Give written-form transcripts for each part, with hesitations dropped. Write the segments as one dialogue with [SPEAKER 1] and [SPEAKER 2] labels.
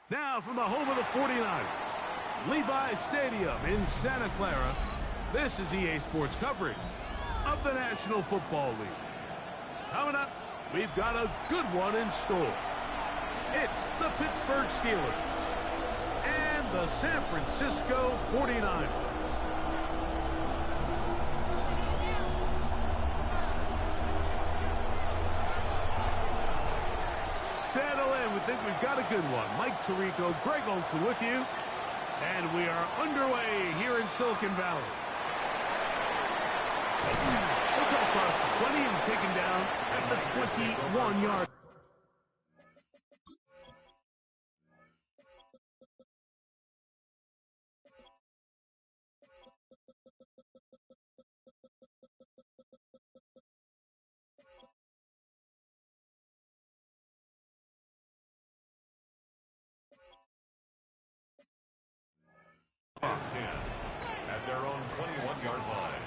[SPEAKER 1] Now from the home of the 49ers, Levi's Stadium in Santa Clara, this is EA Sports coverage of the National Football League. Coming up, we've got a good one in store. It's the Pittsburgh Steelers and the San Francisco 49ers. Settle in. We think we've got a good one. Mike Tirico, Greg Olson with you. And we are underway here in Silicon Valley. He'll come across the 20 and taken down at the 21-yard.
[SPEAKER 2] At their own 21-yard line.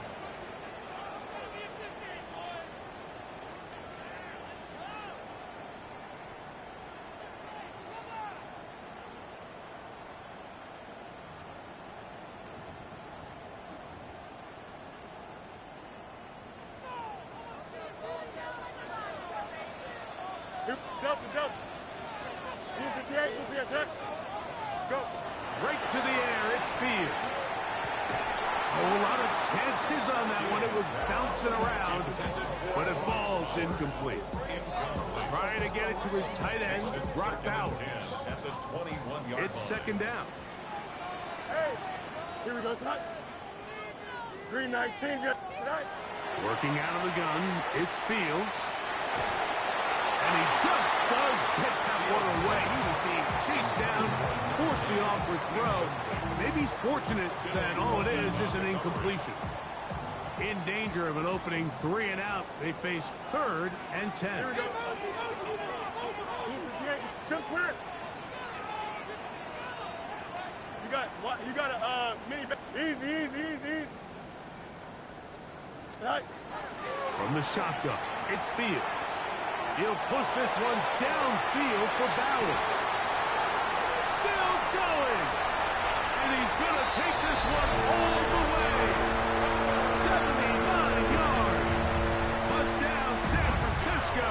[SPEAKER 1] Go. Right to the air, it's Fields. A whole lot of chances on that one. It was bouncing around, but it falls incomplete. Trying to get it to his tight end, Brock Bowers. It's second down.
[SPEAKER 3] Hey, here we go, son. Green 19, tonight.
[SPEAKER 1] Working out of the gun, it's Fields. And he just does get that one away. He was being chased down, forced the awkward throw. Maybe he's fortunate that all it is an incompletion. In danger of an opening 3 and out, they face 3rd and 10.
[SPEAKER 3] Here we go. Jump square. You got a mini. Easy. Right.
[SPEAKER 1] From the shotgun, it's Fields. He'll push this one downfield for Bowers. Still going. And he's going to take this one all the way. 79 yards. Touchdown, San Francisco.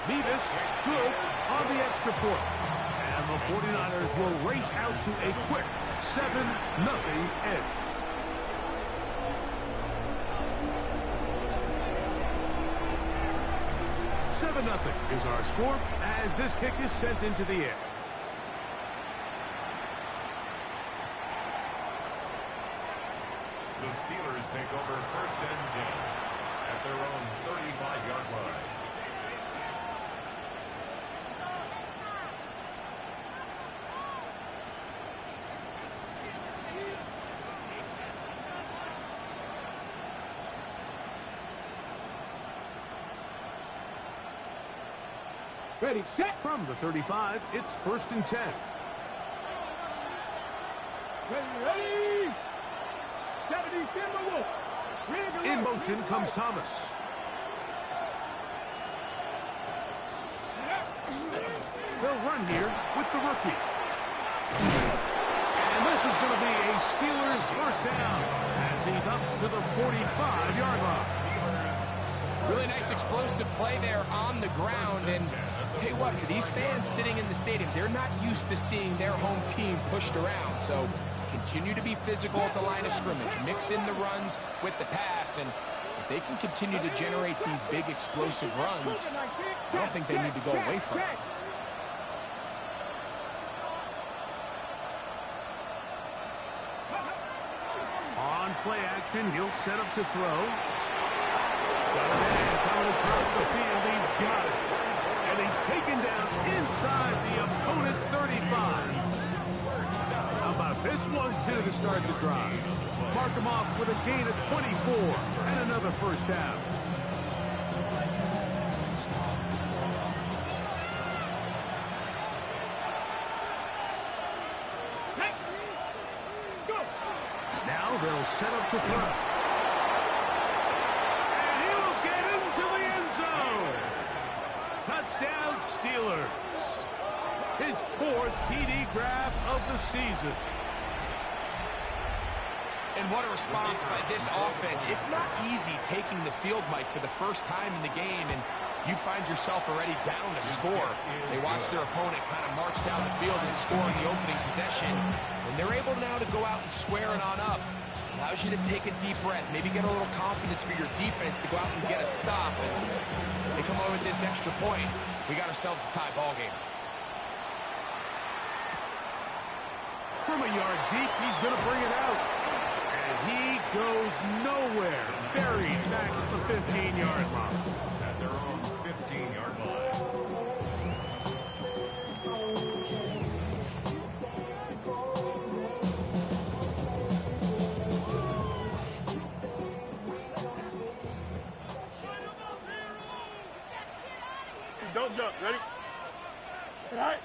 [SPEAKER 1] Mevis good on the extra point. And the 49ers will race out to a quick 7-0 edge. 7-0 is our score as this kick is sent into the air.
[SPEAKER 2] The Steelers take over 1st and 10 at their own 35-yard line.
[SPEAKER 1] Ready, set. From the 35, it's 1st and 10.
[SPEAKER 3] Ready. 70,
[SPEAKER 1] In motion comes Thomas. They'll run here with the rookie. And this is going to be a Steelers 1st down as he's up to the 45-yard line.
[SPEAKER 4] Really nice explosive play there on the ground. And tell you what, for these fans sitting in the stadium, they're not used to seeing their home team pushed around. So continue to be physical at the line of scrimmage. Mix in the runs with the pass. And if they can continue to generate these big explosive runs, I don't think they need to go away from it.
[SPEAKER 1] On play action, he'll set up to throw. Got a man coming across the field. He's got it. And he's taken down inside the opponent's 35. How about this one, too, to start the drive? Mark him off with a gain of 24 and another 1st down. Now they'll set up to throw. And he will get into 4th TD grab of the season.
[SPEAKER 4] And what a response by this offense. It's not easy taking the field, Mike, for the first time in the game, and you find yourself already down to score. They watch their opponent kind of march down the field and score in the opening possession, and they're able now to go out and square it on up. Allows you to take a deep breath, maybe get a little confidence for your defense to go out and get a stop, and they come over with this extra point. We got ourselves a tie ball game.
[SPEAKER 1] From a yard deep, he's going to bring it out. And he goes nowhere. Buried back at the 15-yard line.
[SPEAKER 2] At their own 15-yard line.
[SPEAKER 3] Don't jump. Ready? Sit high.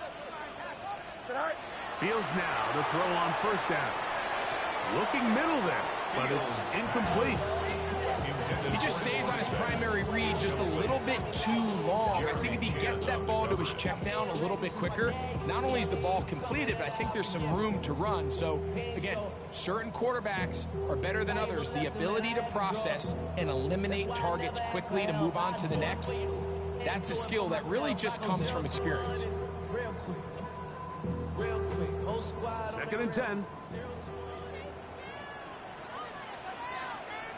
[SPEAKER 3] Sit high.
[SPEAKER 1] Fields now to throw on first down. Looking middle there, but it's incomplete.
[SPEAKER 4] He just stays on his primary read just a little bit too long. I think if he gets that ball to his check down a little bit quicker, not only is the ball completed, but I think there's some room to run. So, again, certain quarterbacks are better than others. The ability to process and eliminate targets quickly to move on to the next, that's a skill that really just comes from experience.
[SPEAKER 1] Second and 10.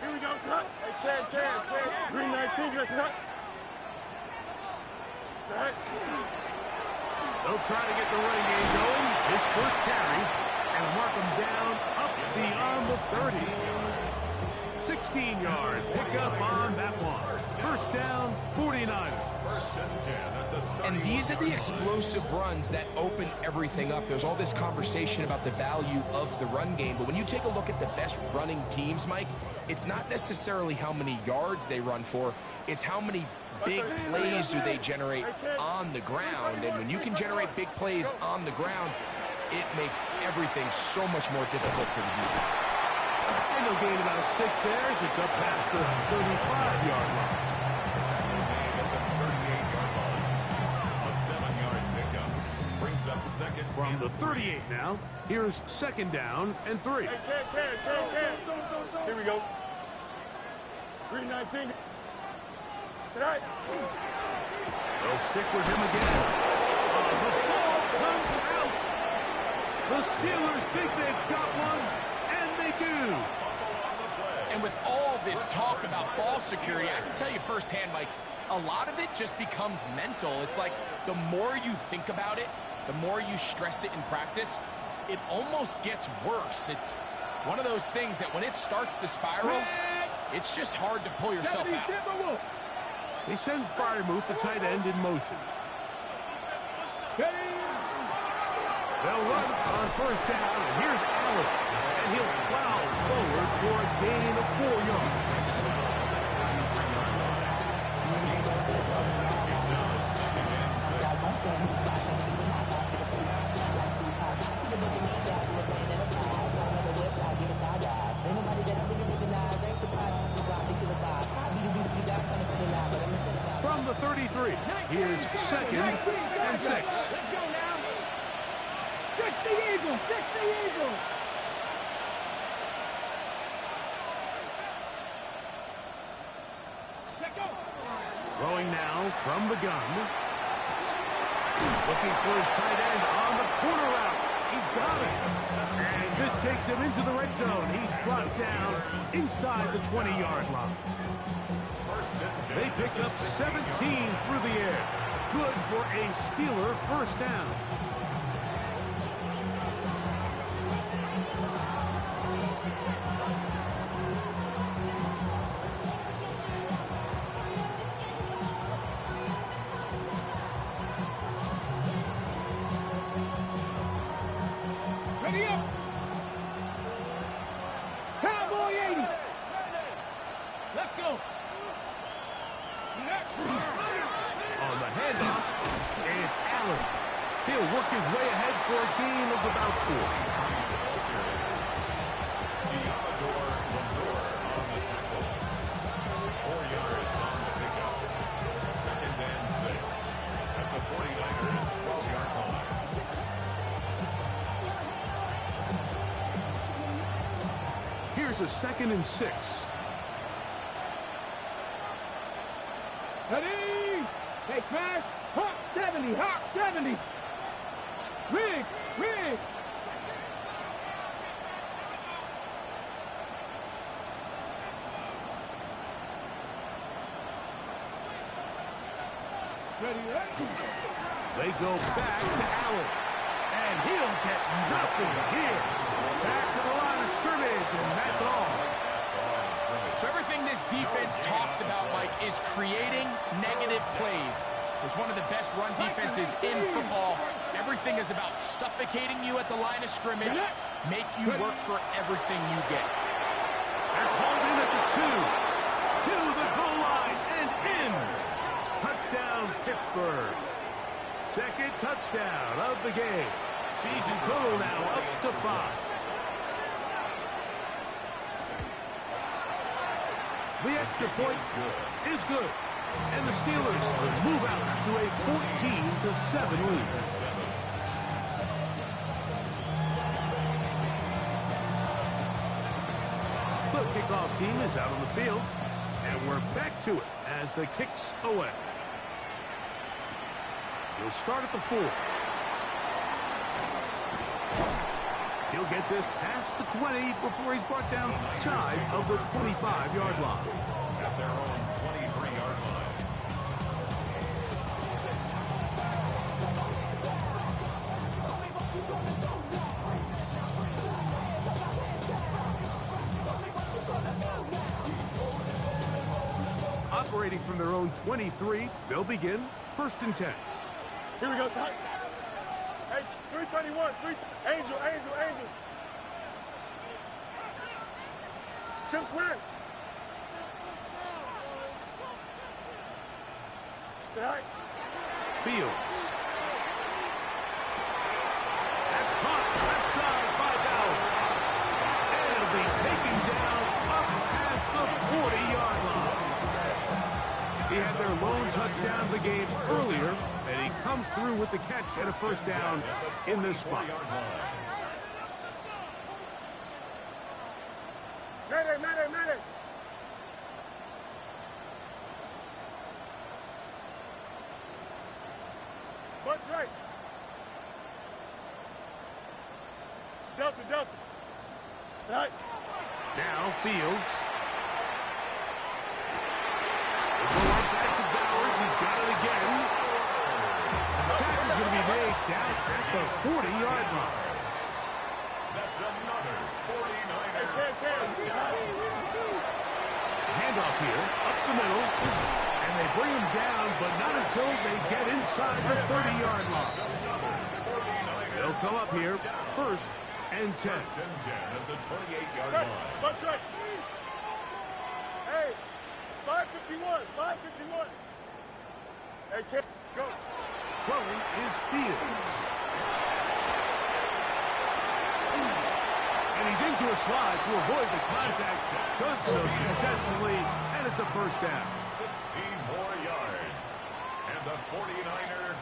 [SPEAKER 3] Here we go. Sit high. Hey, Ken. Green 19. Get sit high. Sit high.
[SPEAKER 1] They'll try to get the running game going. His first carry, and mark him down up beyond the 30. 16-yard pickup on that one. First down, 49.
[SPEAKER 2] First and 10 at the 30.
[SPEAKER 4] And these are the explosive runs that open everything up. There's all this conversation about the value of the run game, but when you take a look at the best running teams, Mike, it's not necessarily how many yards they run for, it's how many big plays do they generate on the ground. And when you can generate big plays on the ground, it makes everything so much more difficult for the defense.
[SPEAKER 1] And they'll gain about 6 there as it's up past the 35-yard line.
[SPEAKER 2] A 7-yard pickup brings up second
[SPEAKER 1] From the 38 now, here's second down and 3.
[SPEAKER 3] Hey, Ken. Here we go. Green 19. Sit high.
[SPEAKER 1] They'll stick with him again. The ball comes out. The Steelers think they've got one, and they do.
[SPEAKER 4] And with all this talk about ball security, I can tell you firsthand, Mike, a lot of it just becomes mental. It's like the more you think about it, the more you stress it in practice, it almost gets worse. It's one of those things that when it starts to spiral, it's just hard to pull yourself out.
[SPEAKER 1] They send Freiermuth, the tight end, in motion. They'll run on first down, and here's Allen. And he'll plow forward for a gain of 4 yards. From the 33, here's second and 6.
[SPEAKER 3] Let's go now. Fix the Eagle. Fix the Eagle.
[SPEAKER 1] Throwing now from the gun. Looking for his tight end on the corner route. He's got it. And this takes him into the red zone. He's brought down inside the 20-yard line. They pick up 17 through the air. Good for a Steeler first down.
[SPEAKER 3] Ready up. Cowboy 80. Let's go.
[SPEAKER 1] On the handoff, it's Allen. He'll work his way ahead for a gain of about 4.
[SPEAKER 2] on the tackle. 4 yards on the pickup. Second and 6 at the 49ers 12-yard line.
[SPEAKER 1] Here's a 2nd and 6.
[SPEAKER 3] Ready? Take back. Hop 70. Hop 70. Rig. Rig. Ready, ready.
[SPEAKER 1] They go back to Allen. And he'll get nothing here. Back to the line of scrimmage, and that's all.
[SPEAKER 4] So everything this defense talks about, Mike, is creating negative plays. It's one of the best run defenses in football. Everything is about suffocating you at the line of scrimmage, make you work for everything you get.
[SPEAKER 1] That's hauled in at the 2. To the goal line and in. Touchdown, Pittsburgh. 2nd touchdown of the game. Season total now up to 5. The extra point is good. And the Steelers will move out to a 14-7 lead. The kickoff team is out on the field. And we're back to it as the kick's away. He'll start at the 4. He'll get this past the 20 before he's brought down shy of the 25-yard line.
[SPEAKER 2] At their own 23-yard line.
[SPEAKER 1] Operating from their own 23, they'll begin 1st and 10.
[SPEAKER 3] Here we go, son. Hey, 331. Angel. Chip swing. Stay high.
[SPEAKER 1] Fields. That's caught left side by Bowers. And it'll be taken down up past the 40-yard line. He had their lone touchdown of the game earlier, and he comes through with the catch and a 1st down in this spot.
[SPEAKER 3] Mayday. Bunch right. Delta. Right.
[SPEAKER 1] Now Fields. We'll go right back to Bowers. He's got it again. The tackle's going to be made down at the 40-yard line.
[SPEAKER 2] That's another 49er.
[SPEAKER 1] Handoff here, up the middle, and they bring him down, but not until they get inside the 30-yard line. They'll come up here, 1st and 10.
[SPEAKER 2] 1st and 10 at the 28-yard line.
[SPEAKER 3] Bunch right. Hey, 551. Hey, kid, go.
[SPEAKER 1] Throwing is Fields. And he's into a slide to avoid the contact. Does so successfully, and it's a 1st down.
[SPEAKER 2] 16 more yards. And the 49er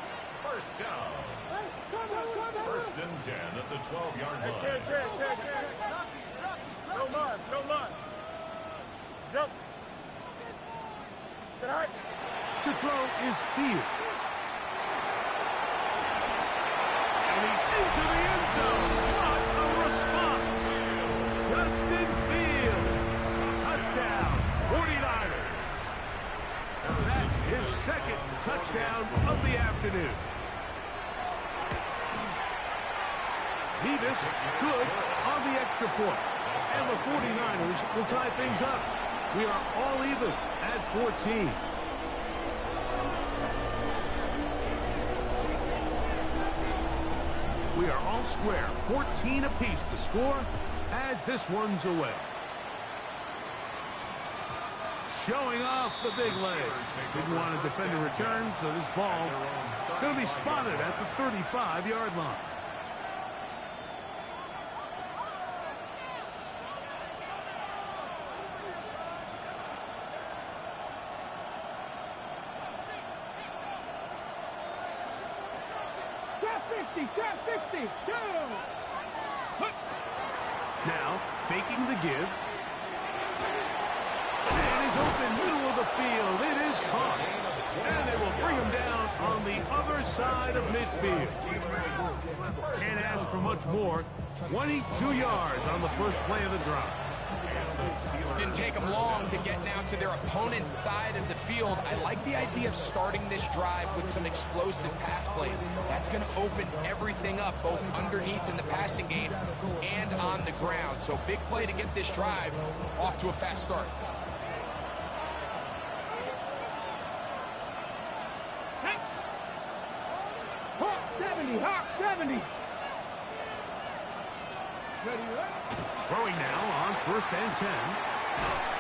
[SPEAKER 2] 1st down. 1st and 10 at the 12-yard line.
[SPEAKER 3] Kid. No mas. Jump. Sit high.
[SPEAKER 1] To throw is Fields. And he's into the end zone. What a response. Justin Fields. Touchdown, 49ers. That is 2nd touchdown of the afternoon. Nevis, good on the extra point. And the 49ers will tie things up. We are all even at 14. We are all square, 14 apiece the score as this one's away. Showing off the big leg. Didn't want to defend a return, so this ball going to be spotted at the 35-yard line.
[SPEAKER 3] Trap 60,
[SPEAKER 1] Now, faking the give, is open, middle of the field. It is caught. And they will bring him down on the other side of midfield. Can't ask for much more. 22 yards on the first play of the drive.
[SPEAKER 4] Didn't take them long to get now to their opponent's side of the field. I like the idea of starting this drive with some explosive pass plays. That's going to open everything up, both underneath in the passing game and on the ground. So big play to get this drive off to a fast start.
[SPEAKER 3] Hawk 70.
[SPEAKER 1] Throwing now on 1st and 10.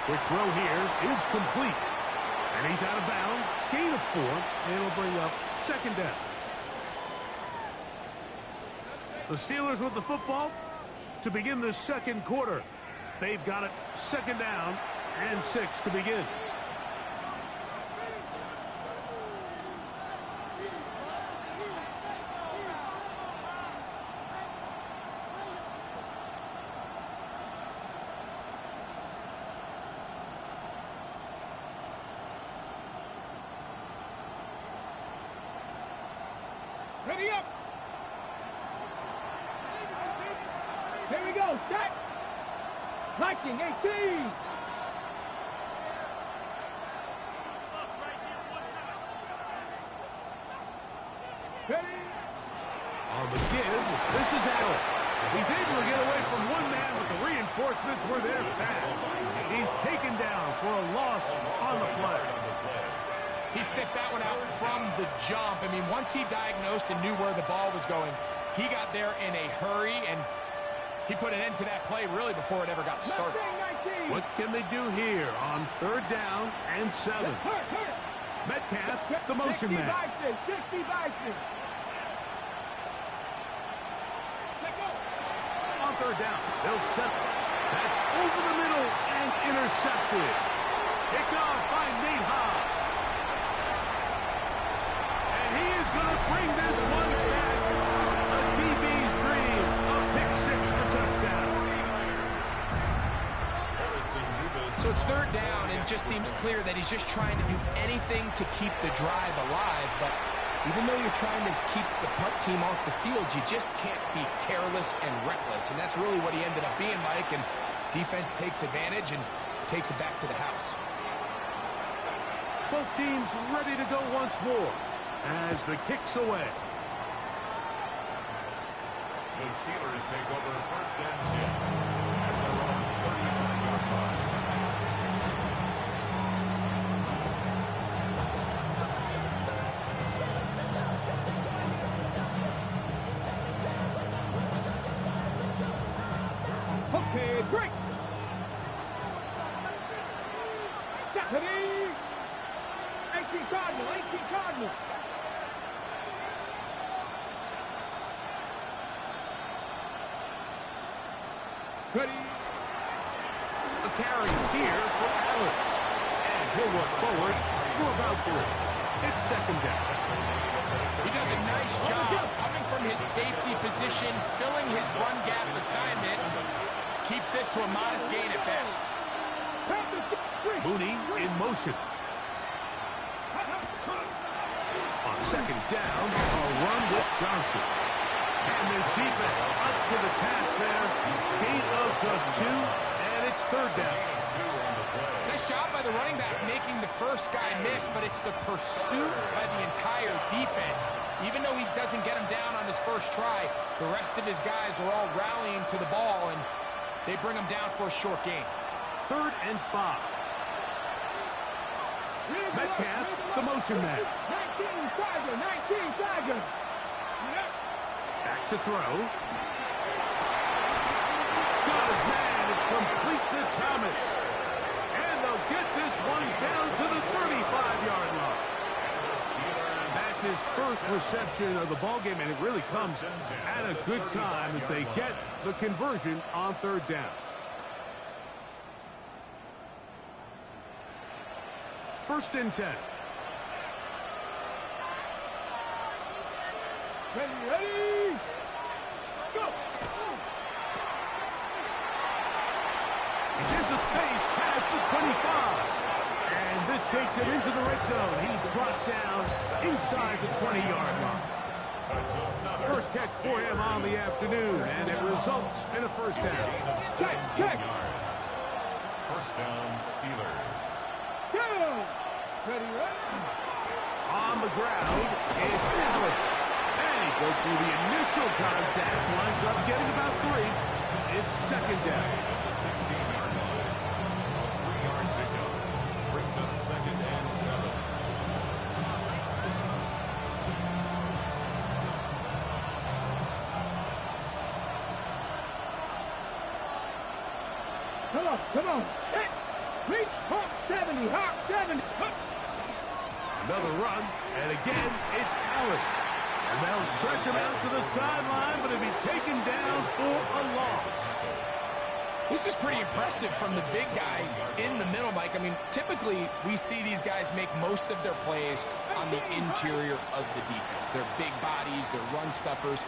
[SPEAKER 1] Quick throw here is complete. And he's out of bounds. Gain of 4. And it'll bring up 2nd down. The Steelers with the football to begin the 2nd quarter. They've got it 2nd down and 6 to begin.
[SPEAKER 3] Ready up. Here we go. Set. Viking 18. Ready.
[SPEAKER 1] On the give, this is Allen. He's able to get away from one man, but the reinforcements were there fast. He's taken down for a loss on the play.
[SPEAKER 4] He sniffed that one out from the jump. I mean, once he diagnosed and knew where the ball was going, he got there in a hurry, and he put an end to that play really before it ever got started.
[SPEAKER 1] What can they do here on 3rd down and 7? Metcalf, the motion man. On 3rd down, they'll set it. That's over the middle and intercepted. Pick off by Nate Hobbs. He is going to bring this one back. A DB's dream. A pick 6 for touchdown.
[SPEAKER 4] So it's 3rd down, and it just seems clear that he's just trying to do anything to keep the drive alive. But even though you're trying to keep the punt team off the field, you just can't be careless and reckless. And that's really what he ended up being, Mike. And defense takes advantage and takes it back to the house.
[SPEAKER 1] Both teams ready to go once more as the kick's away.
[SPEAKER 2] The Steelers take over 1st and 10 at their own 35-yard line.
[SPEAKER 3] Okay, break. Deputy. 18 Cardinal. Ready.
[SPEAKER 1] A carry here for Allen. And he'll work forward for about 3. It's 2nd down.
[SPEAKER 4] He does a nice job coming from his safety position, filling his run gap assignment. Keeps this to a modest gain at best.
[SPEAKER 1] Mooney in motion. On 2nd down, a run with Johnson. And his defense up to the task there. Gain of just 2, and it's 3rd down.
[SPEAKER 4] Nice job by the running back making the first guy miss, but it's the pursuit by the entire defense. Even though he doesn't get him down on his first try, the rest of his guys are all rallying to the ball, and they bring him down for a short gain.
[SPEAKER 1] 3rd and 5. Metcalf, the motion man.
[SPEAKER 3] 19 Tiger.
[SPEAKER 1] Back to throw. Got his man. It's complete to Thomas. And they'll get this one down to the 35-yard line. That's his first reception of the ballgame, and it really comes at a good time as they get the conversion on 3rd down. First and 10.
[SPEAKER 3] Ready. Go.
[SPEAKER 1] He's into space past the 25. takes him into the red zone. He's brought down inside the 20-yard line. First catch for him on the afternoon, and it results in a first down.
[SPEAKER 2] Check. First down, Steelers.
[SPEAKER 3] Go! Ready, right?
[SPEAKER 1] On the ground, it's Allen. And he broke through the initial contact, winds up getting about 3. It's second down.
[SPEAKER 2] 16-yard line. 3-yard pickup. Brings up second and 7.
[SPEAKER 3] Come on. Hit. Reach. Hawk 70. Hawk 70.
[SPEAKER 1] Another run, and again, it's Allen. And they'll stretch him out to the sideline, but he'll be taken down for a loss.
[SPEAKER 4] This is pretty impressive from the big guy in the middle, Mike. I mean, typically we see these guys make most of their plays on the interior of the defense. They're big bodies, they're run stuffers.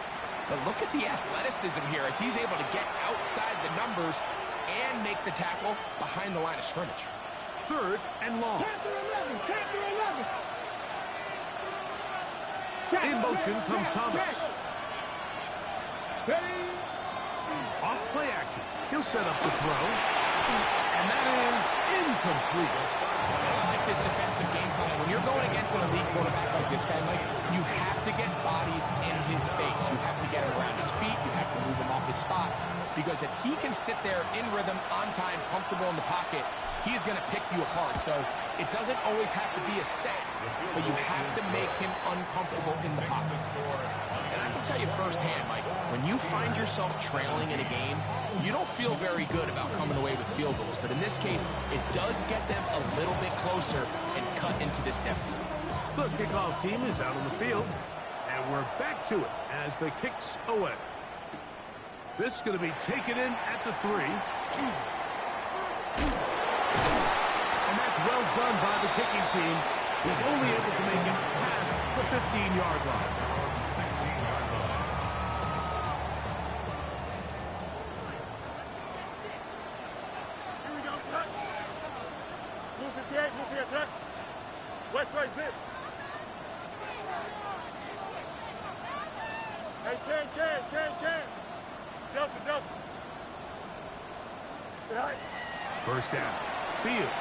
[SPEAKER 4] But look at the athleticism here as he's able to get outside the numbers and make the tackle behind the line of scrimmage.
[SPEAKER 1] Third and long. In motion comes Thomas. Off play action. He'll set up the throw. And that is incomplete.
[SPEAKER 4] I like this defensive game plan. When you're going against an elite quarterback like this guy, Mike, you have to get bodies in his face. You have to get him around his feet. You have to move him off his spot. Because if he can sit there in rhythm, on time, comfortable in the pocket, he's going to pick you apart. So it doesn't always have to be a sack, but you have to make him uncomfortable in the pocket. And I can tell you firsthand, Mike, when you find yourself trailing in a game, you don't feel very good about coming away with field goals. But in this case, it does get them a little bit closer and cut into this deficit.
[SPEAKER 1] The kickoff team is out on the field, and we're back to it as the kicks away. This is going to be taken in at the 3. And that's well done by the kicking team. He's only able to make it past the 15-yard line.
[SPEAKER 2] 16-yard line.
[SPEAKER 3] Here we go, set. Move 58, move here, set. West right, zip. Hey, can. Delta. Get high.
[SPEAKER 1] First down. Fields.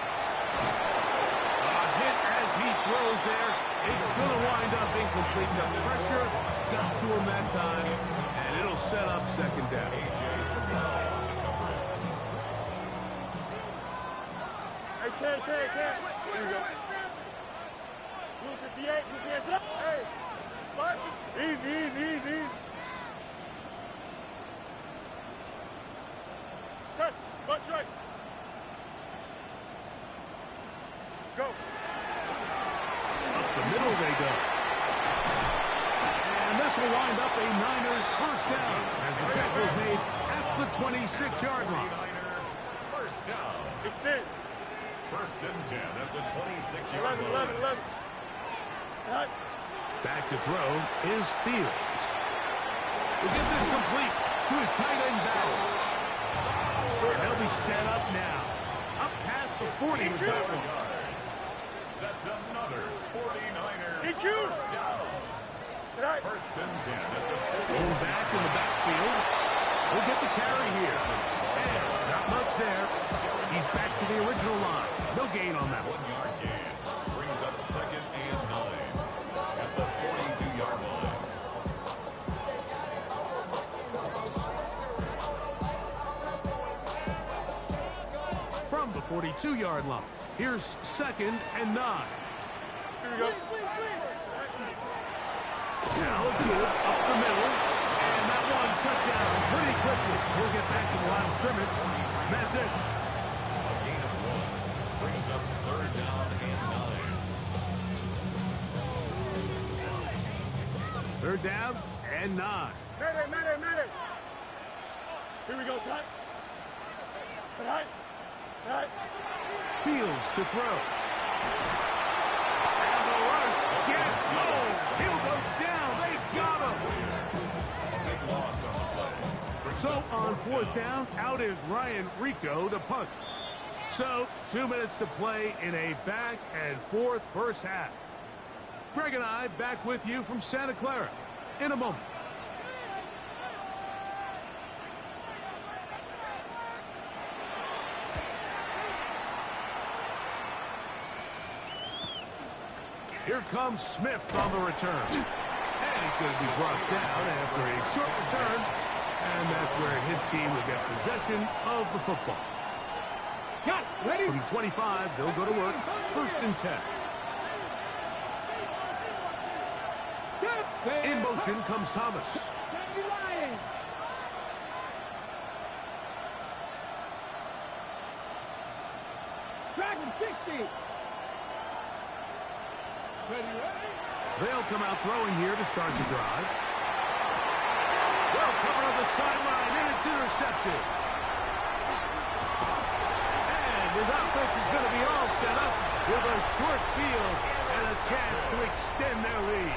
[SPEAKER 1] A hit as he throws there. It's going to wind up incomplete. The pressure got to him that time, and it'll set up second down.
[SPEAKER 3] Hey, can. Here we go. Move 58, move here, set. Hey. What? Easy. Test, butt straight. Go.
[SPEAKER 1] Up the middle they go. And this will wind up a Niners first down as the tackle is made at the 26-yard line.
[SPEAKER 2] First down.
[SPEAKER 3] Extend.
[SPEAKER 2] First and 10 at the 26-yard line.
[SPEAKER 3] 11. Right.
[SPEAKER 1] Back to throw is Fields. We'll get this complete to his tight end Bowers. And they'll be set up now. Up past the 40 with that one.
[SPEAKER 2] That's another 49er.
[SPEAKER 3] EQ.
[SPEAKER 2] First down.
[SPEAKER 3] Right.
[SPEAKER 2] First and 10 at the 50.
[SPEAKER 1] Going back in the backfield. We'll get the carry here. And not much there. He's back to the original line. No gain on that one.
[SPEAKER 2] 1-yard gain. Brings up second and 9 at the 42-yard line.
[SPEAKER 1] From the 42-yard line. Here's second and 9.
[SPEAKER 3] Here we go.
[SPEAKER 1] Now a give up the middle. And that one shut down pretty quickly. He'll get back to the line of scrimmage. And that's it.
[SPEAKER 2] A gain of 1 brings up third down and 9.
[SPEAKER 1] Third down and 9.
[SPEAKER 3] Mayday. Here we go, son. Right.
[SPEAKER 1] Fields to throw. And the rush gets home. Field goes down. They've got him.
[SPEAKER 2] Big loss on the play.
[SPEAKER 1] So on fourth down, out is Ryan Rico to punt. So, 2 minutes to play in a back-and-forth first half. Greg and I back with you from Santa Clara in a moment. Here comes Smith on the return. And he's going to be brought down after a short return. And that's where his team will get possession of the football.
[SPEAKER 3] Ready?
[SPEAKER 1] From 25, they'll go to work. 1st and 10. In motion comes Thomas.
[SPEAKER 3] Dragon 60.
[SPEAKER 1] They'll come out throwing here to start the drive. Well covered on the sideline, and it's intercepted. And his offense is going to be all set up with a short field and a chance to extend their lead.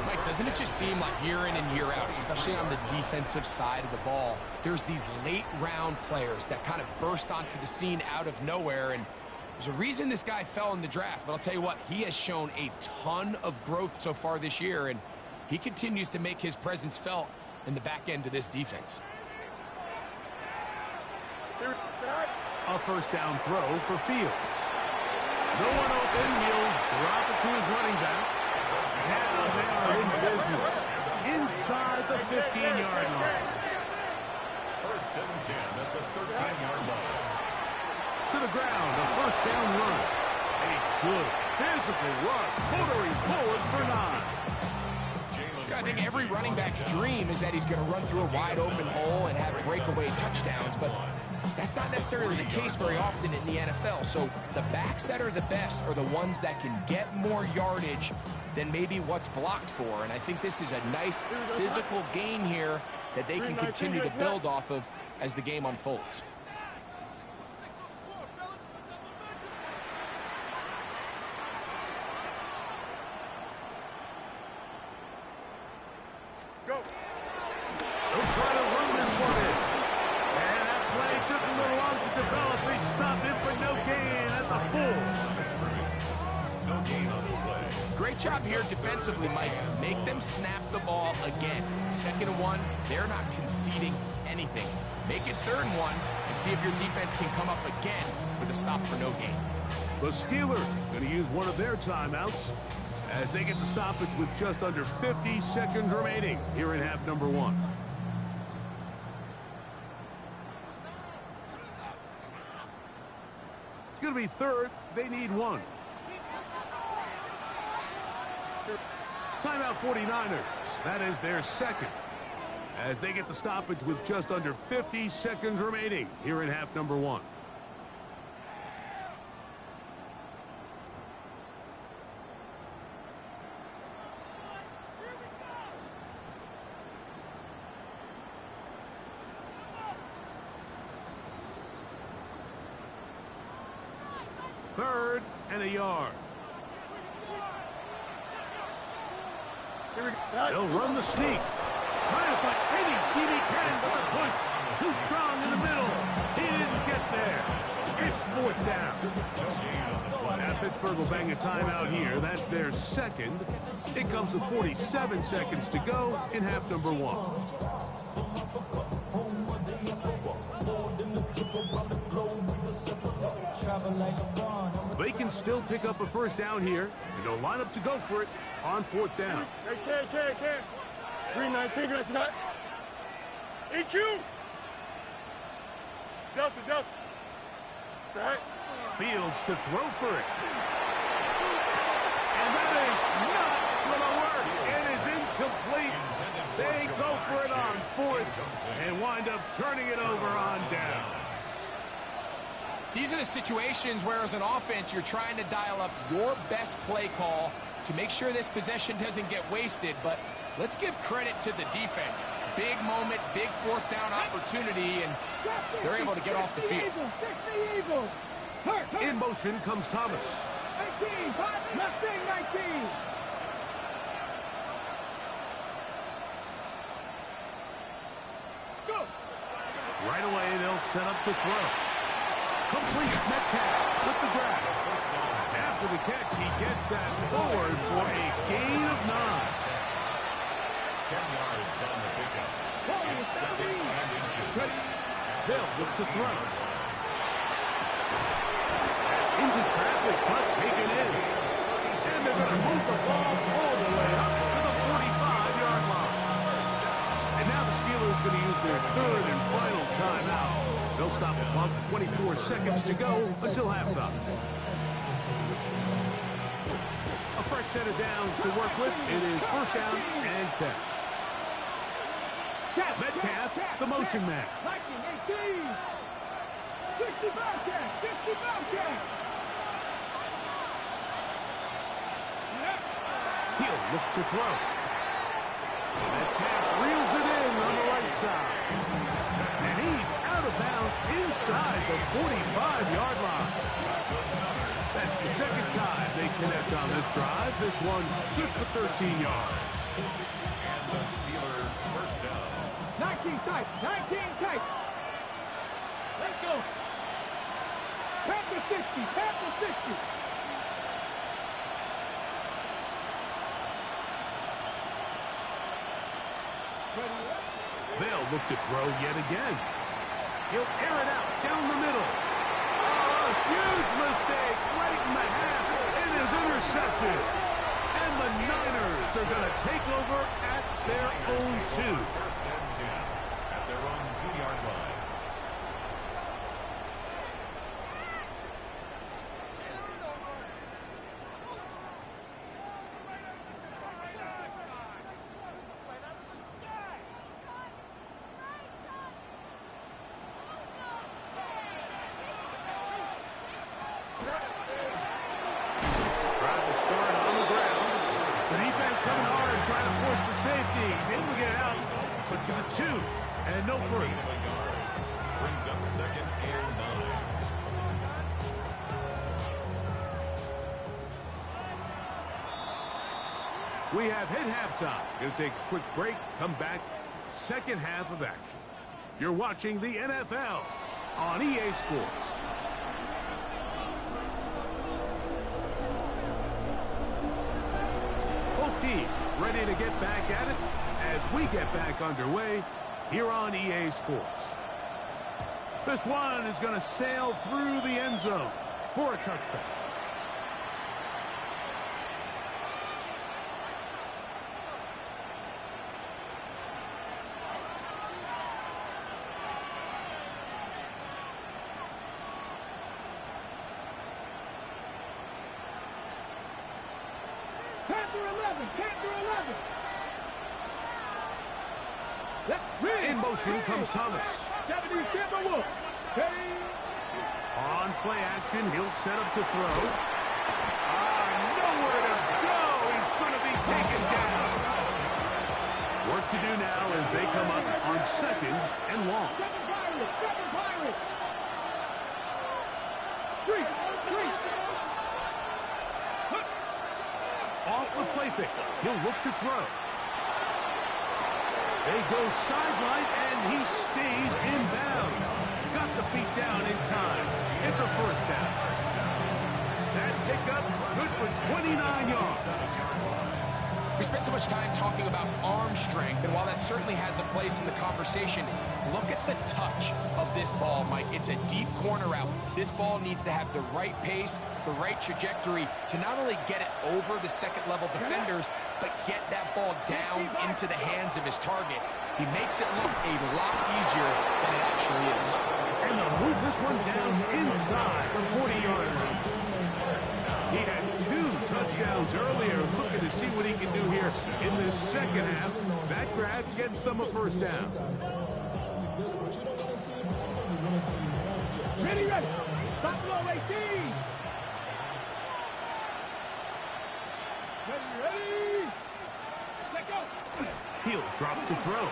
[SPEAKER 4] Mike, doesn't it just seem like year in and year out, especially on the defensive side of the ball, there's these late-round players that kind of burst onto the scene out of nowhere, and there's a reason this guy fell in the draft, but I'll tell you what, he has shown a ton of growth so far this year, and he continues to make his presence felt in the back end of this defense.
[SPEAKER 1] A first down throw for Fields. No one open, he'll drop it to his running back. Now they are in business inside the 15-yard line.
[SPEAKER 2] 1st and 10 at the 13-yard line.
[SPEAKER 1] To the ground, a first down run. A good physical run, motoring forward for 9.
[SPEAKER 4] I think every running back's dream is that he's going to run through a wide-open hole and have breakaway touchdowns, but that's not necessarily the case very often in the NFL. So the backs that are the best are the ones that can get more yardage than maybe what's blocked for, and I think this is a nice physical gain here that they can continue to build off of as the game unfolds.
[SPEAKER 1] They'll try to run this one in. And that play took a little long to develop. They stopped him for no gain at the 4.
[SPEAKER 2] No gain on the play.
[SPEAKER 4] Great job here defensively, Mike. Make them snap the ball again. 2nd and 1, they're not conceding anything. Make it 3rd and 1 and see if your defense can come up again with a stop for no gain.
[SPEAKER 1] The Steelers going to use one of their timeouts as they get the stoppage with just under 50 seconds remaining here in half number 1. It's going to be 3rd. They need 1. Timeout 49ers. That is their 2nd. As they get the stoppage with just under 50 seconds remaining here in half number 1. Third and a yard. They'll run the sneak. Trying to find any seam he can, but the push too strong in the middle. He didn't get there. It's 4th down. Now Pittsburgh will bang a timeout here. That's their 2nd. It comes with 47 seconds to go in half number 1. They can still pick up a first down here, and they'll line up to go for it on 4th down.
[SPEAKER 3] Hey, can't. 319, that's not. EQ! Delta. It's all right.
[SPEAKER 1] Fields to throw for it. And that is not going to work. It is incomplete. They go for it on 4th and wind up turning it over on down.
[SPEAKER 4] These are the situations where, as an offense, you're trying to dial up your best play call to make sure this possession doesn't get wasted. But let's give credit to the defense. Big moment, big 4th down opportunity, and they're able to get off the field.
[SPEAKER 1] In motion comes Thomas.
[SPEAKER 3] 19.
[SPEAKER 1] Right away, they'll set up to throw. Complete. Metcalf with the grab. After the catch, he gets that forward for a gain of 9.
[SPEAKER 2] 10 yards on the pickup. It's 2nd and inches.
[SPEAKER 1] They'll look to throw. Into traffic, but taken in. And they're going to move the ball all the way up to the 45-yard line. And now the Steelers going to use their 3rd and final timeout. They'll stop the clock with 24 seconds to go until halftime. A fresh set of downs to work with. It is 1st down and 10. Metcalf, the motion man.
[SPEAKER 3] 65 catch.
[SPEAKER 1] He'll look to throw. Metcalf reels it in on the right side. And he's out of bounds inside the 45-yard line. That's the 2nd time they connect on this drive. This one good for 13 yards.
[SPEAKER 2] And the Steeler 1st down.
[SPEAKER 3] 19 tight. Let's go. Tap the 60.
[SPEAKER 1] They'll look to throw yet again. He'll air it out down the middle. Oh, a huge mistake right in the half. It is intercepted. And the Niners are going to take over at their own 2.
[SPEAKER 2] 1st and 10 at their own 2-yard line.
[SPEAKER 1] To the 2, and no further.
[SPEAKER 2] Brings up 2nd and 9.
[SPEAKER 1] We have hit halftime. Going to take a quick break, come back, 2nd half of action. You're watching the NFL on EA Sports. Both teams ready to get back at it as we get back underway here on EA Sports. This one is going to sail through the end zone for a touchback. In motion comes Thomas. On play action, he'll set up to throw. Nowhere to go. He's going to be taken down. Work to do now as they come up on 2nd and long. Off the play fake. He'll look to throw. They go sideline, and he stays in bounds. Got the feet down in time. It's a 1st down. That pickup good for 29 yards.
[SPEAKER 4] We spent so much time talking about arm strength, and while that certainly has a place in the conversation, look at the touch of this ball, Mike. It's a deep corner route. This ball needs to have the right pace, the right trajectory to not only get it over the 2nd-level defenders, but get that ball down into the hands of his target. He makes it look a lot easier than it actually is.
[SPEAKER 1] And they'll move this one down inside the 40-yard line. He had 2 touchdowns earlier, looking to see what he can do here in this 2nd half. That grab gets them a 1st down.
[SPEAKER 3] Ready. Stop low, 18. Ready. Let go.
[SPEAKER 1] He'll drop to throw.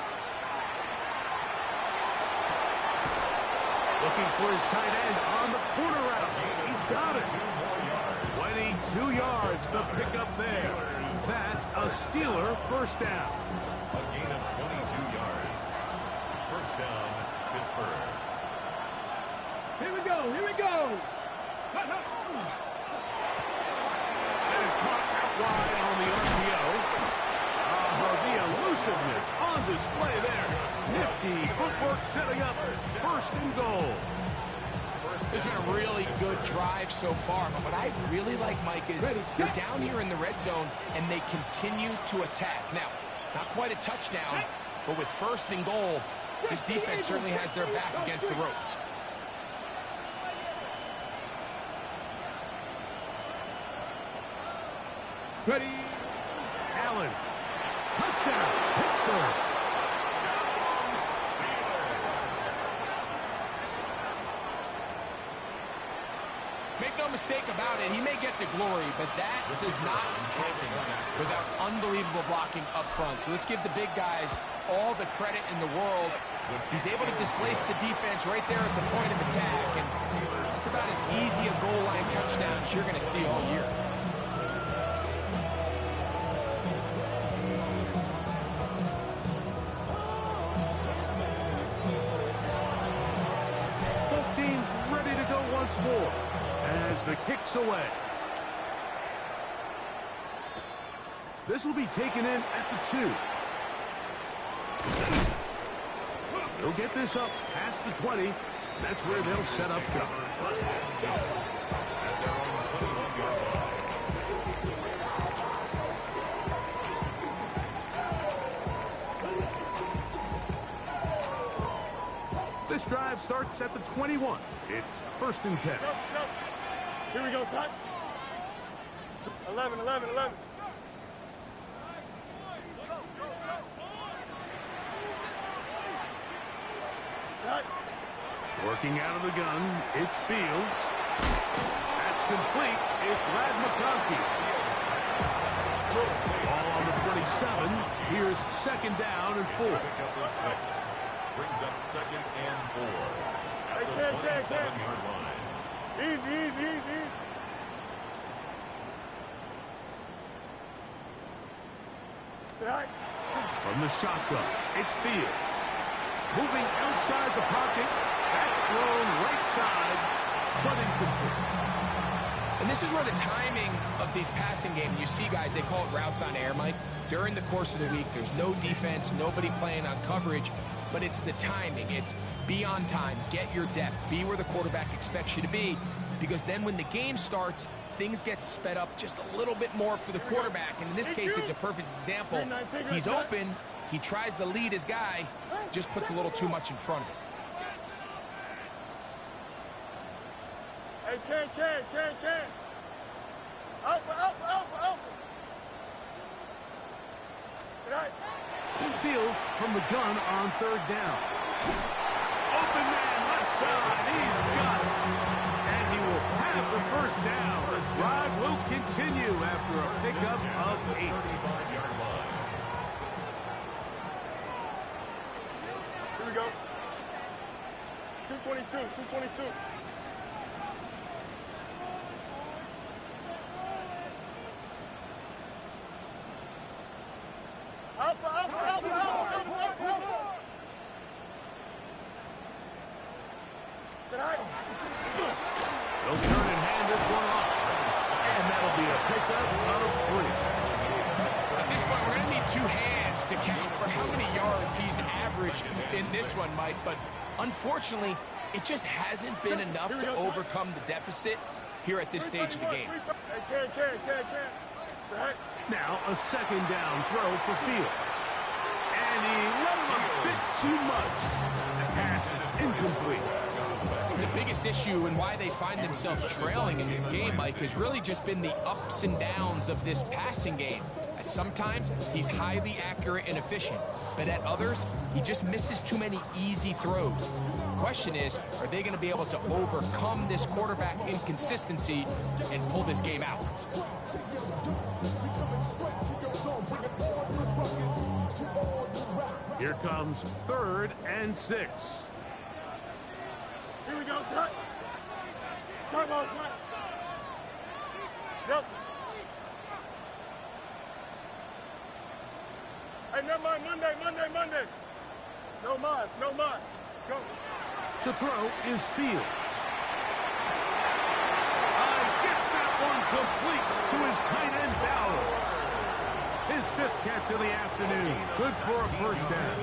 [SPEAKER 1] Looking for his tight end on the corner route. He's got it. 22 yards, the pickup there. That's a Steeler 1st down.
[SPEAKER 2] A gain of 22 yards. 1st down, Pittsburgh.
[SPEAKER 1] Here we go. Here we go. And it's caught out wide on the RPO. The elusiveness on display there. Nifty footwork setting up first and goal.
[SPEAKER 4] This has been a really good drive so far, but what I really like, Mike, is they're down here in the red zone, and they continue to attack. Now, not quite a touchdown, but with first and goal, this defense certainly has their back against the ropes.
[SPEAKER 1] Ready. Allen. Touchdown, Pittsburgh.
[SPEAKER 4] Make no mistake about it, he may get the glory, but that does not happen without unbelievable blocking up front. So let's give the big guys all the credit in the world. He's able to displace the defense right there at the point of attack, and it's about as easy a goal line touchdown as you're going to see all year.
[SPEAKER 1] Both teams ready to go once more as the kick's away. This will be taken in at the 2. They'll get this up past the 20. That's where they'll set up shop. This drive starts at the 21. It's first and 10.
[SPEAKER 3] Go. Here we go, son. 11. Right.
[SPEAKER 1] Working out of the gun, it's Fields. That's complete. It's Rad McConkey. Ball on the 27. Here's second down and 4.
[SPEAKER 2] Brings up second and 4 at the 27-yard line.
[SPEAKER 3] Easy. Right.
[SPEAKER 1] From the shotgun, it's Fields. Moving outside the pocket. That's thrown right side, but incomplete.
[SPEAKER 4] And this is where the timing of these passing games, you see guys, they call it routes on air, Mike. During the course of the week, there's no defense, nobody playing on coverage, but it's the timing. It's be on time, get your depth, be where the quarterback expects you to be, because then when the game starts, things get sped up just a little bit more for the quarterback. And in this case, it's a perfect example. He's open, he tries to lead his guy, just puts a little too much in front of him.
[SPEAKER 3] Hey, can. Open. Right.
[SPEAKER 1] Fields from the gun on third down. Open man left side. He's got it. And he will have the first down. The drive will continue after a pickup of 8.
[SPEAKER 3] Here we go. 222. Up.
[SPEAKER 1] They'll turn and hand this one off. And that'll be a pickup of 3.
[SPEAKER 4] At this point, we're going to need 2 hands to count for how many yards he's averaged in this one, Mike. But unfortunately, it just hasn't been enough to overcome the deficit here at this stage of the game.
[SPEAKER 3] Hey, can.
[SPEAKER 1] Now a second down throw for Fields. And he let him a bit too much. The pass is incomplete.
[SPEAKER 4] The biggest issue and why they find themselves trailing in this game, Mike, has really just been the ups and downs of this passing game. At sometimes, he's highly accurate and efficient, but at others, he just misses too many easy throws. The question is, are they going to be able to overcome this quarterback inconsistency and pull this game out?
[SPEAKER 1] Here comes 3rd and 6.
[SPEAKER 3] Here we go, son. Turbo, son. Nelson. Hey, never mind. Monday. No mas. Go.
[SPEAKER 1] To throw is Fields. complete to his tight end Bowers. His 5th catch of the afternoon. Good for a first down.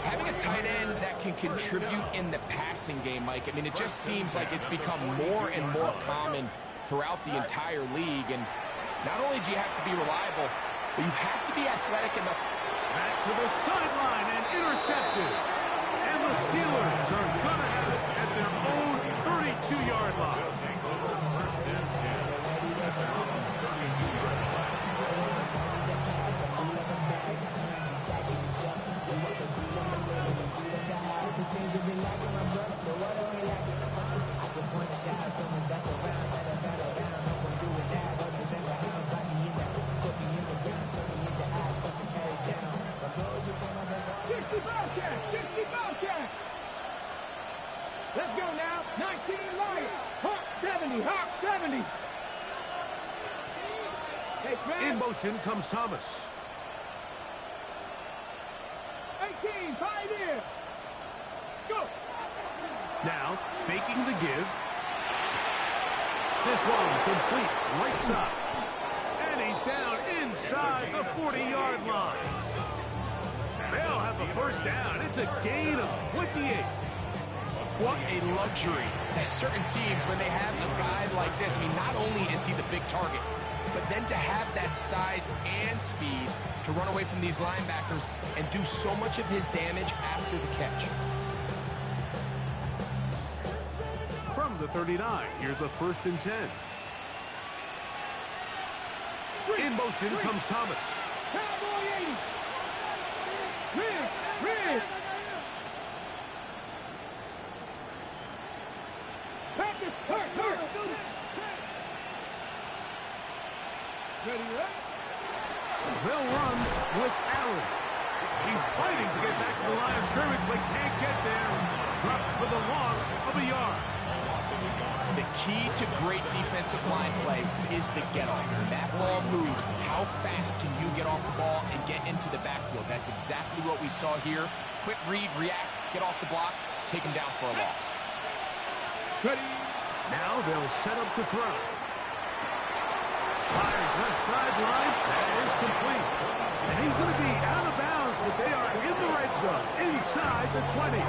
[SPEAKER 4] Having a tight end that can contribute in the passing game, Mike, I mean, it just seems like it's become more and more common throughout the entire league. And not only do you have to be reliable, but you have to be athletic enough.
[SPEAKER 1] Back to the sideline and intercepted. And the Steelers are going to have it at their own 32-yard line.
[SPEAKER 2] First and 10 at their own 32-yard line.
[SPEAKER 5] Let's go now. 19 Lions. Hawk 70. Hawk 70. Hey,
[SPEAKER 1] In motion comes Thomas.
[SPEAKER 5] 18. Pioneer. Let's go.
[SPEAKER 1] Now, faking the give. This one complete, right side. And he's down inside the 40-yard line. They'll have a first down. It's a gain of 28.
[SPEAKER 4] What a luxury that certain teams, when they have a guy like this, I mean, not only is he the big target, but then to have that size and speed to run away from these linebackers and do so much of his damage after the catch.
[SPEAKER 1] From the 39, here's a 1st and 10. In motion comes Thomas.
[SPEAKER 5] Cowboy 80. Rig. Practice. Hurt. Steady up.
[SPEAKER 1] They'll run with Allen. He's fighting to get back to the line of scrimmage, but can't get there. Dropped for the loss of a yard.
[SPEAKER 4] The key to great defensive line play is the get-off. When that ball moves, how fast can you get off the ball and get into the backfield? That's exactly what we saw here. Quick read, react, get off the block, take him down for a loss.
[SPEAKER 5] Ready.
[SPEAKER 1] Now they'll set up to throw. Fires left sideline. That is complete. And he's going to be out of bounds, but they are in the red zone, inside the 20.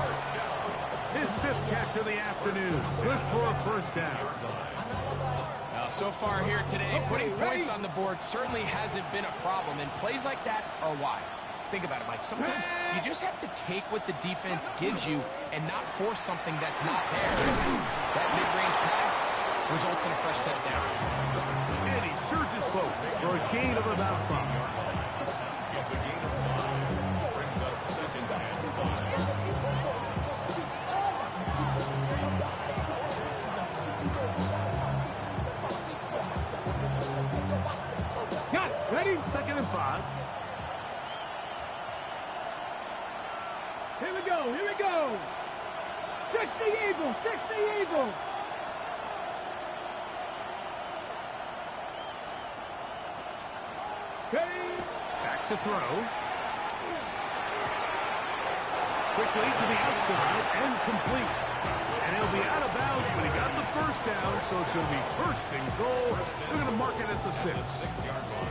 [SPEAKER 1] His 5th catch of the afternoon. Good for a first down.
[SPEAKER 4] Now, so far here today, putting points on the board certainly hasn't been a problem, and plays like that are why. Think about it, Mike. Sometimes you just have to take what the defense gives you and not force something that's not there. That mid-range pass results in a fresh set of downs.
[SPEAKER 1] And he surges forward for a gain of about 5.
[SPEAKER 2] It's a gain of 5. Brings up 2nd and 5.
[SPEAKER 5] Got it. Ready.
[SPEAKER 1] 2nd and 5.
[SPEAKER 5] Here we go. 60 Eagles. Steady.
[SPEAKER 1] Back to throw. Quickly to the outside and complete. And he'll be out of bounds, but he got the first down, so it's going to be 1st and goal. They're going to mark it at the 6.
[SPEAKER 2] 6-yard line.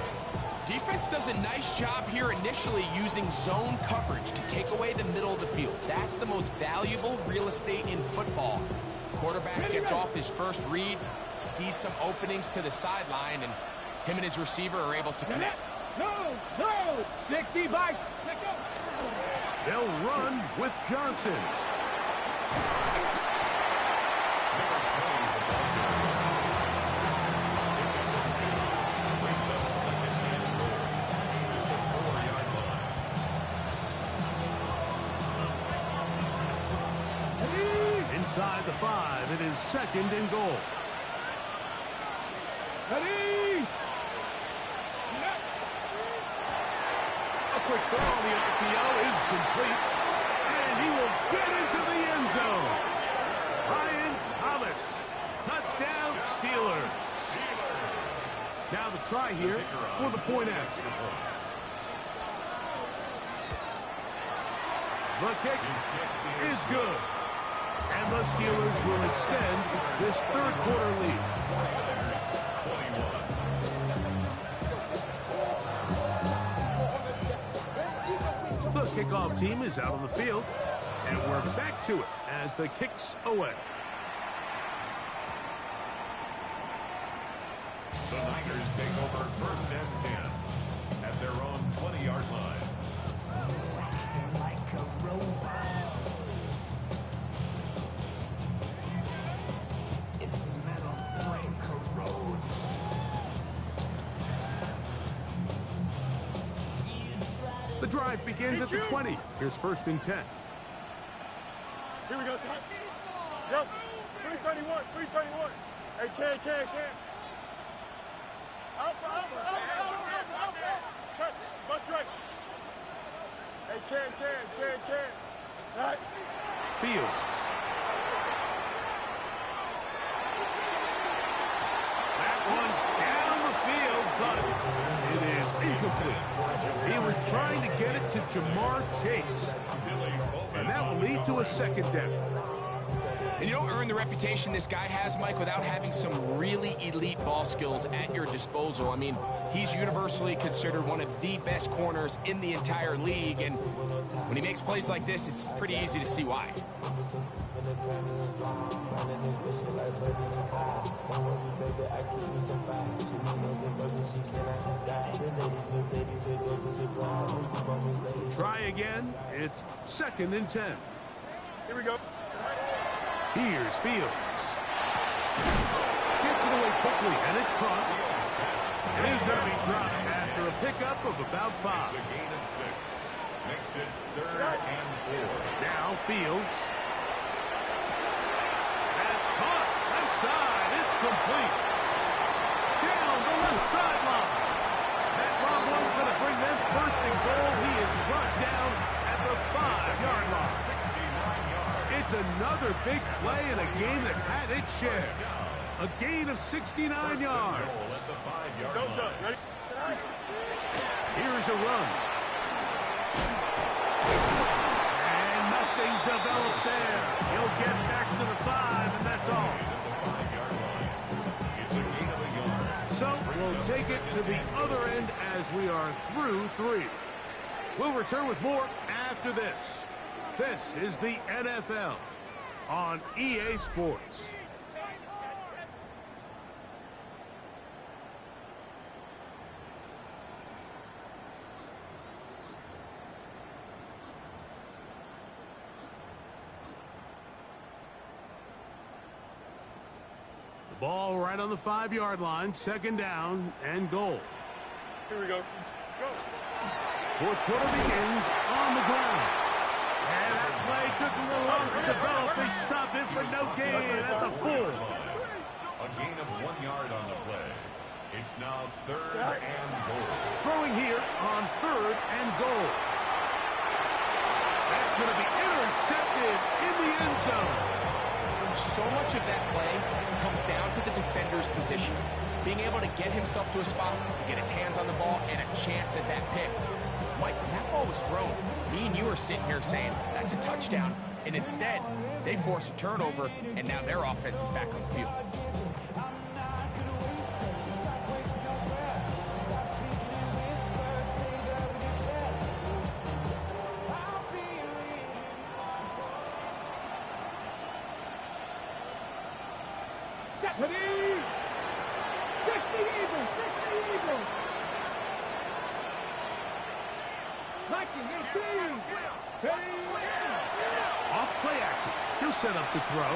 [SPEAKER 4] Defense does a nice job here initially using zone coverage to take away the middle of the field. That's the most valuable real estate in football. Quarterback gets off his first read, sees some openings to the sideline, and him and his receiver are able to connect.
[SPEAKER 5] No. 60 bikes. Let's go.
[SPEAKER 1] They'll run with Johnson. Inside the 5, it is 2nd and goal.
[SPEAKER 5] Ready.
[SPEAKER 1] A quick throw on the RPO is complete, and he will get into the end zone. Ryan Thomas, touchdown Steelers. Now the try here for the point after. The kick is good. And the Steelers will extend this 3rd quarter lead. kickoff team is out on the field, and we're back to it as the kick's away.
[SPEAKER 2] The Niners take over 1st and 10 at their own 20-yard line.
[SPEAKER 1] The drive begins at the 20. Here's 1st and 10.
[SPEAKER 3] Here we go, son. Yo, 331, 331. Hey, Ken. Alpha. Trust it. Much right. Hey, Ken. Right.
[SPEAKER 1] Fields. That one down the field, but it is incomplete. He was trying to get it to Jamar Chase, and that will lead to a 2nd down.
[SPEAKER 4] And you don't earn the reputation this guy has, Mike, without having some really elite ball skills at your disposal. I mean, he's universally considered one of the best corners in the entire league, and when he makes plays like this, it's pretty easy to see why.
[SPEAKER 1] Try again. It's 2nd and 10.
[SPEAKER 3] Here we go.
[SPEAKER 1] Here's Fields. Gets it away quickly, and it's caught. It is going to be dropped after a pickup of about 5.
[SPEAKER 2] It's a gain of 6. Makes it 3rd and 4.
[SPEAKER 1] Now Fields. That's caught. Left side. It's complete. Down the left sideline. That long one's going to bring them 1st and goal. He is brought down at the 5-yard line.
[SPEAKER 2] 69 yards.
[SPEAKER 1] It's another big play in a game that's had its share. A gain of 69 yards.
[SPEAKER 2] At the 5-yard
[SPEAKER 3] Go,
[SPEAKER 2] line.
[SPEAKER 3] Chuck. Ready?
[SPEAKER 1] Here's a run. And nothing developed there. He'll get back to the 5, and that's all.
[SPEAKER 2] It's a gain of a yard.
[SPEAKER 1] So we'll take it to the other end as we are through 3. We'll return with more after this. This is the NFL on EA Sports. The ball right on the 5-yard line, 2nd down and goal.
[SPEAKER 3] Here we go. Go.
[SPEAKER 1] 4th quarter begins on the ground. And that play took a little long to develop. They stop it for no gain at the 4.
[SPEAKER 2] A gain of 1 yard on the play. It's now 3rd and goal.
[SPEAKER 1] Throwing here on 3rd and goal. That's going to be intercepted in the end zone.
[SPEAKER 4] So much of that play comes down to the defender's position. Being able to get himself to a spot, to get his hands on the ball, and a chance at that pick. Mike, when that ball was thrown, me and you are sitting here saying, that's a touchdown. And instead, they force a turnover, and now their offense is back on the field.
[SPEAKER 5] Deputy! 60 Eagles! 60 Eagles! 1918!
[SPEAKER 1] Off play action. He'll set up to throw.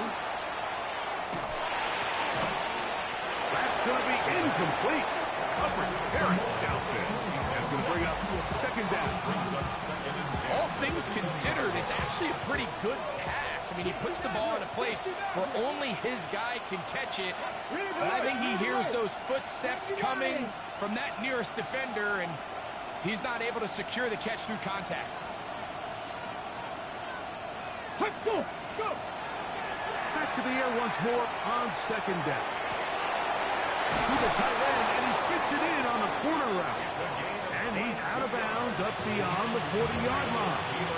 [SPEAKER 1] That's going to be incomplete. Coverage very stout there. That's going to bring up 2nd down.
[SPEAKER 4] All things considered, it's actually a pretty good pass. I mean, he puts the ball in a place where only his guy can catch it. But I think he hears those footsteps coming from that nearest defender, and he's not able to secure the catch through contact.
[SPEAKER 5] Let's go! Let's go!
[SPEAKER 1] Back to the air once more on 2nd down. To the tight end, and he fits it in on the corner route. And he's out of bounds up beyond the 40-yard line.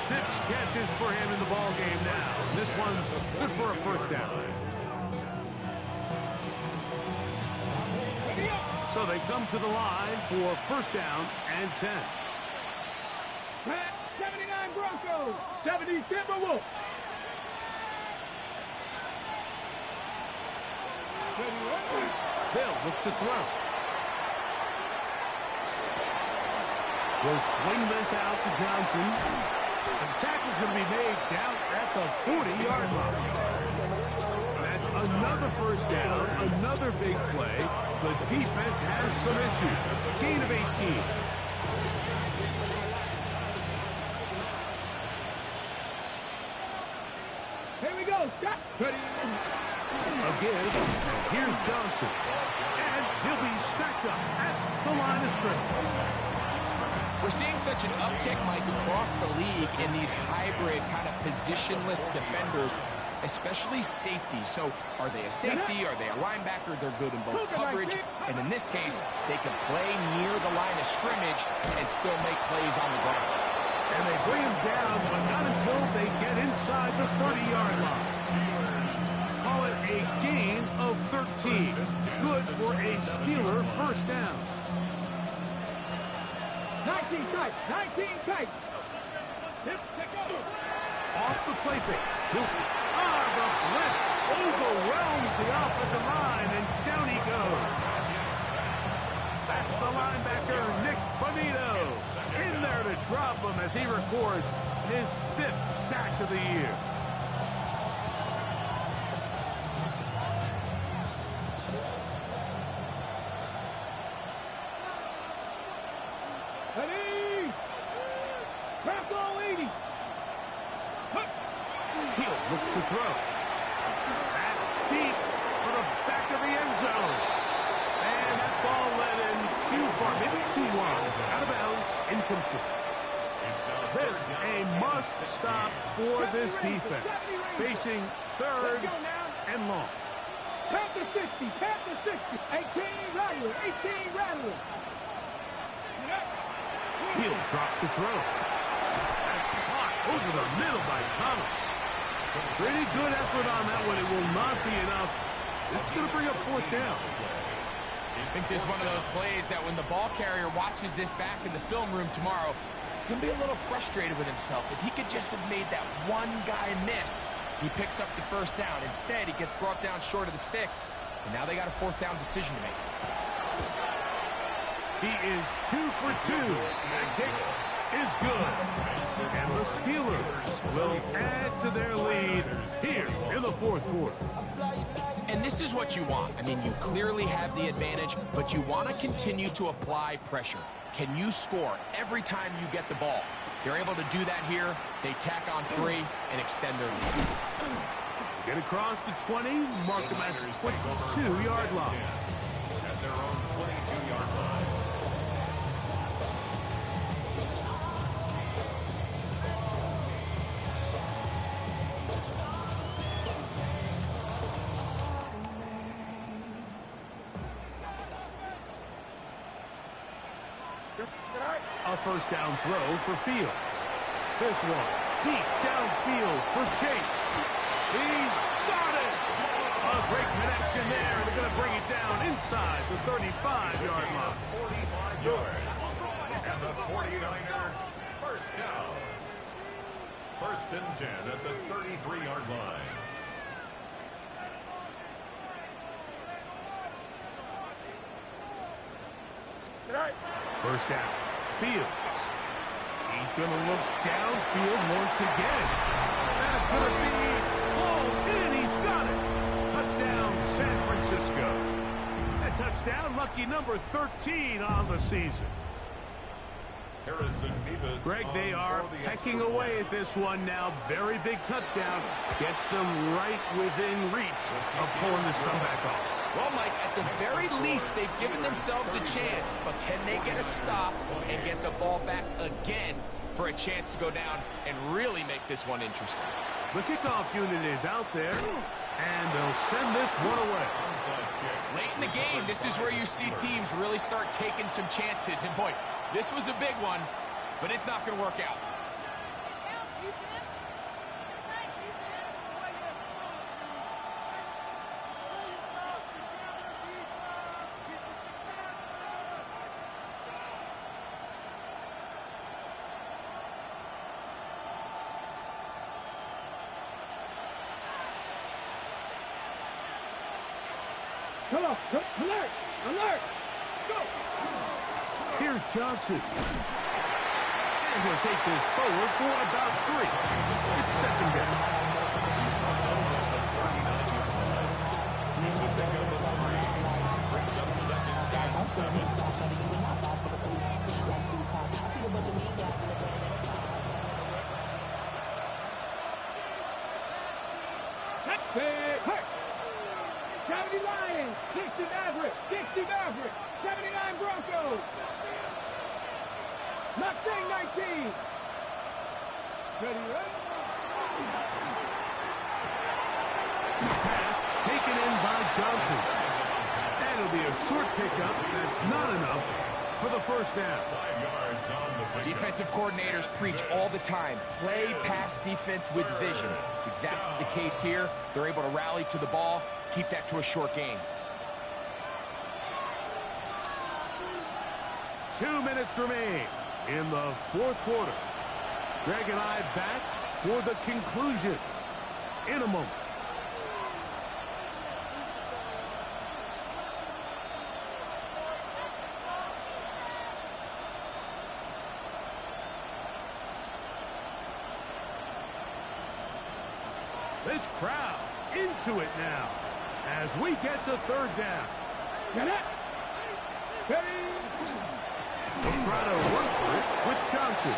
[SPEAKER 1] 6 catches for him in the ball game now. This one's good for a 1st down. So they come to the line for 1st down and 10.
[SPEAKER 5] Pat, 79 Broncos, 70 Timberwolves.
[SPEAKER 1] They'll look to throw. He'll swing this out to Johnson. The tackle's going to be made down at the 40-yard line. That's another first down, another big play. The defense has some issues. Gain of 18.
[SPEAKER 5] Here we go. Stop.
[SPEAKER 1] Again, here's Johnson. And he'll be stacked up at the line of scrimmage.
[SPEAKER 4] We're seeing such an uptick, Mike, across the league in these hybrid kind of positionless defenders, especially safety. So are they a safety? Are they a linebacker? They're good in both coverage. And in this case, they can play near the line of scrimmage and still make plays on the ground.
[SPEAKER 1] And they bring him down, but not until they get inside the 30-yard line. Call it a gain of 13. Good for a Steeler first down.
[SPEAKER 5] 19 tight, 19 tight. Hip, take over.
[SPEAKER 1] Off the play fake. The blitz overwhelms the offensive line, and down he goes. That's the linebacker, Nick Bonito, in there to drop him as he records his 5th sack of the year.
[SPEAKER 5] Ready? Pass all 80.
[SPEAKER 1] He'll look to throw. That's deep for the back of the end zone. And that ball led in too far, maybe too wide. Out of bounds, incomplete. This a must stop for this defense. Facing 3rd and long.
[SPEAKER 5] Panther 60, Panther 60. 18 Rattler, 18 Rattler.
[SPEAKER 1] He'll drop to throw. That's caught over the middle by Thomas. Pretty good effort on that one. It will not be enough. It's going to bring up 4th down.
[SPEAKER 4] I think this is one of those plays that when the ball carrier watches this back in the film room tomorrow, he's going to be a little frustrated with himself. If he could just have made that one guy miss, he picks up the first down. Instead, he gets brought down short of the sticks, and now they got a 4th down decision to make.
[SPEAKER 1] He is 2 for 2. That kick is good. And the Steelers will add to their lead here in the 4th quarter.
[SPEAKER 4] And this is what you want. I mean, you clearly have the advantage, but you want to continue to apply pressure. Can you score every time you get the ball? They're able to do that here. They tack on 3 and extend their lead.
[SPEAKER 1] Get across the 20, mark them at the 22-yard line.
[SPEAKER 2] At their own 22-yard line.
[SPEAKER 1] A first down throw for Fields. This one deep downfield for Chase. He's got it. A great connection there. They're going to bring it down inside the 35-yard line.
[SPEAKER 2] 45 yards. And the 49er first down. 1st and 10 at the 33-yard line.
[SPEAKER 1] First down. Fields. He's going to look downfield once again. That's going to be pulled in. He's got it. Touchdown, San Francisco. A touchdown, lucky number 13 on the season. Greg, they are pecking away at this one now. Very big touchdown. Gets them right within reach of pulling this comeback off.
[SPEAKER 4] Well, Mike, at the very least, they've given themselves a chance, but can they get a stop and get the ball back again for a chance to go down and really make this one interesting?
[SPEAKER 1] The kickoff unit is out there, and they'll send this one away.
[SPEAKER 4] Late in the game, this is where you see teams really start taking some chances. And, boy, this was a big one, but it's not going to work out.
[SPEAKER 5] Come on. Alert. Alert. Go.
[SPEAKER 1] Here's Johnson. And he'll take this forward for about 3. It's second down.
[SPEAKER 5] Hey. 70 Lions, 60 Mavericks, 79 Broncos. Mustang 19. Steady, right?
[SPEAKER 1] Pass taken in by Johnson. And it'll be a short pickup. That's not enough for the first down.
[SPEAKER 2] 5 yards on the pickup.
[SPEAKER 4] Defensive coordinators preach all the time, play pass defense with vision. It's exactly the case here. They're able to rally to the ball, keep that to a short game.
[SPEAKER 1] 2 minutes remain in the fourth quarter. Greg and I back for the conclusion in a moment. This crowd into it now as we get to third down.
[SPEAKER 5] Get it. Steady.
[SPEAKER 1] They'll try to run for it with Johnson.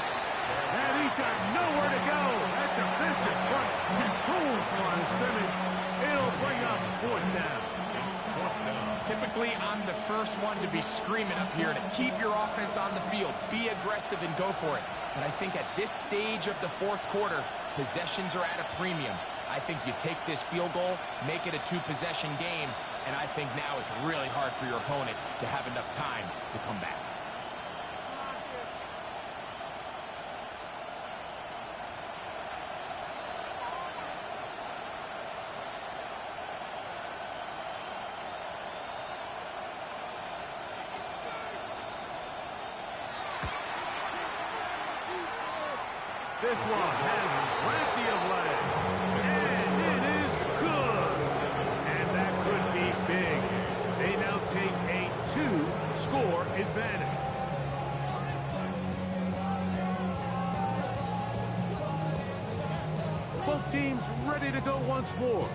[SPEAKER 1] And he's got nowhere to go. That defensive front controls the line of scrimmage. It'll bring up fourth down.
[SPEAKER 4] Typically, I'm the first one to be screaming up here to keep your offense on the field. Be aggressive and go for it. But I think at this stage of the fourth quarter, possessions are at a premium. I think you take this field goal, make it a 2-possession game, and I think now it's really hard for your opponent to have enough time to come back.
[SPEAKER 1] This one has plenty of leg. And it is good. And that could be big. They now take a 2-score advantage. Both teams ready to go once more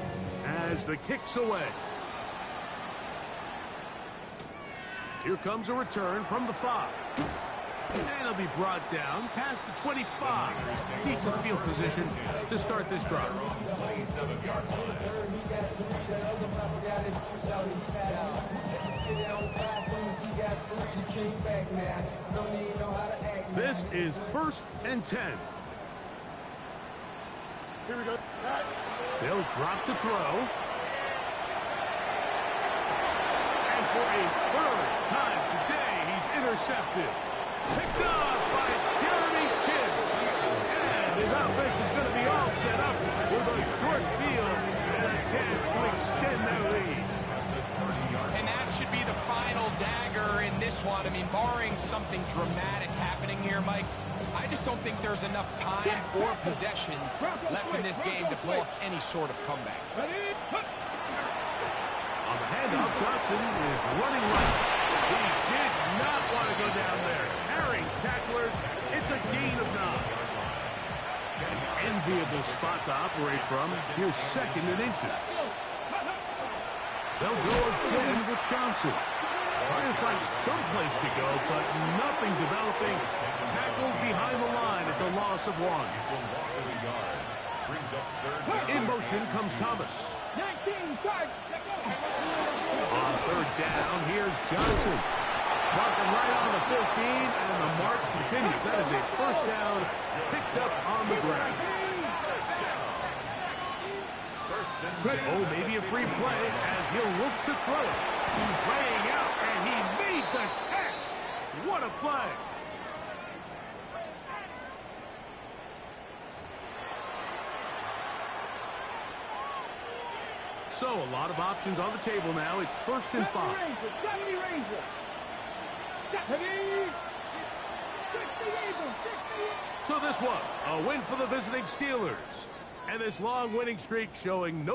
[SPEAKER 1] as the kick's away. Here comes a return from the 5. And he'll be brought down past the 25. Decent field position to start this drive. This is 1st and 10.
[SPEAKER 3] Here we go.
[SPEAKER 1] They'll drop to throw. And for a 3rd time today, he's intercepted. Picked off by Jeremy Chin. And his offense is going to be all set up with a short field and a chance to extend their lead.
[SPEAKER 4] And that should be the final dagger in this one. I mean, barring something dramatic happening here, Mike, I just don't think there's enough time or possessions left in this game to blow off any sort of comeback.
[SPEAKER 1] On the handoff, Johnson is running right. He did not want to go down there. Harrying tacklers, it's a gain of 9. An enviable spot to operate from. Here's 2nd and inches. They'll go again with Johnson. Trying to find some place to go, but nothing developing. Tackled behind the line. It's a loss of 1.
[SPEAKER 2] It's a loss of a yard. Brings up 3rd down.
[SPEAKER 1] In motion comes Thomas.
[SPEAKER 5] 19 cards.
[SPEAKER 1] On 3rd down, here's Johnson. Marking right on the 15, and the march continues. That is a 1st down picked up on the ground. Oh, maybe a free play as he'll look to throw it. He's laying out, and he made the catch. What a play. So a lot of options on the table now. It's 1st and 5. So this one, a win for the visiting Steelers. And this long winning streak showing no